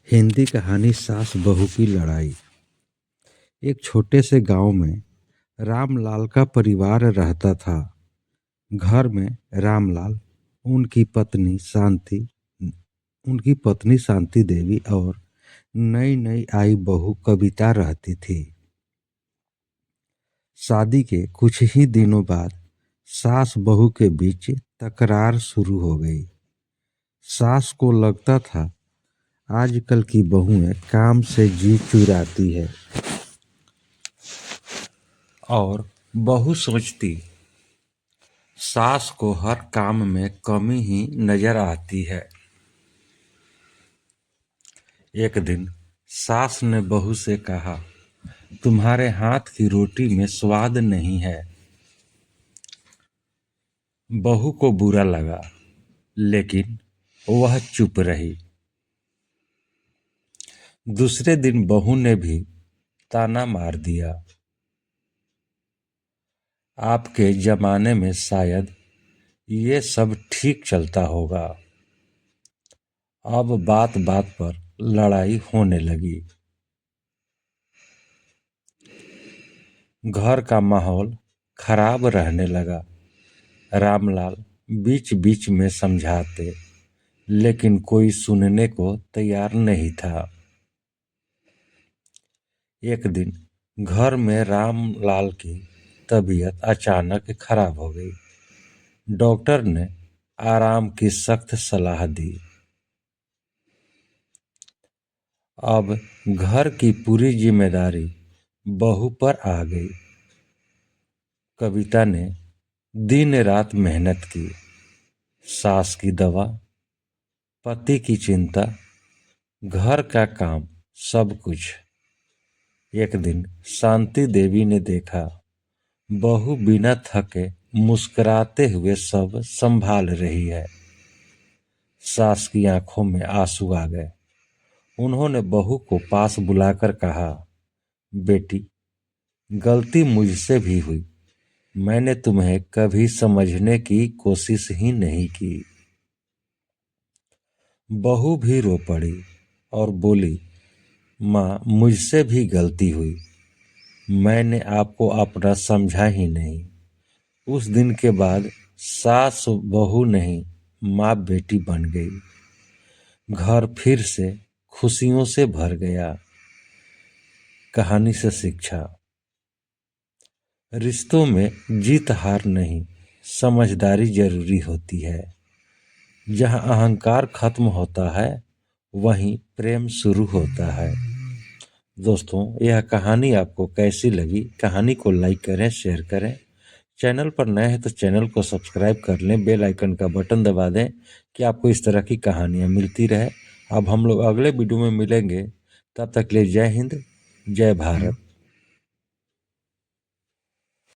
हिंदी कहानी सास बहू की लड़ाई। एक छोटे से गांव में रामलाल का परिवार रहता था। घर में रामलाल, उनकी पत्नी शांति उनकी पत्नी शांति देवी और नई नई आई बहू कविता रहती थी। शादी के कुछ ही दिनों बाद सास बहू के बीच तकरार शुरू हो गई। सास को लगता था आजकल की बहुएं काम से जी चुराती है और बहू सोचती सास को हर काम में कमी ही नजर आती है। एक दिन सास ने बहू से कहा, तुम्हारे हाथ की रोटी में स्वाद नहीं है। बहू को बुरा लगा, लेकिन वह चुप रही। दूसरे दिन बहू ने भी ताना मार दिया, आपके जमाने में शायद ये सब ठीक चलता होगा। अब बात बात पर लड़ाई होने लगी। घर का माहौल खराब रहने लगा। रामलाल बीच बीच में समझाते, लेकिन कोई सुनने को तैयार नहीं था। एक दिन घर में रामलाल की तबीयत अचानक खराब हो गई। डॉक्टर ने आराम की सख्त सलाह दी। अब घर की पूरी जिम्मेदारी बहू पर आ गई। कविता ने दिन रात मेहनत की। सास की दवा, पति की चिंता, घर का काम, सब कुछ। एक दिन शांति देवी ने देखा, बहू बिना थके मुस्कुराते हुए सब संभाल रही है। सास की आंखों में आंसू आ गए। उन्होंने बहू को पास बुलाकर कहा, बेटी, गलती मुझसे भी हुई। मैंने तुम्हें कभी समझने की कोशिश ही नहीं की। बहू भी रो पड़ी और बोली, माँ, मुझसे भी गलती हुई। मैंने आपको अपना समझा ही नहीं। उस दिन के बाद सास बहू नहीं, माँ बेटी बन गई। घर फिर से खुशियों से भर गया। कहानी से शिक्षा, रिश्तों में जीत हार नहीं, समझदारी जरूरी होती है। जहाँ अहंकार खत्म होता है, वहीं प्रेम शुरू होता है। दोस्तों, यह कहानी आपको कैसी लगी? कहानी को लाइक करें, शेयर करें। चैनल पर नए हैं तो चैनल को सब्सक्राइब कर लें, बेल आइकन का बटन दबा दें कि आपको इस तरह की कहानियाँ मिलती रहे। अब हम लोग अगले वीडियो में मिलेंगे। तब तक के लिए जय हिंद, जय भारत।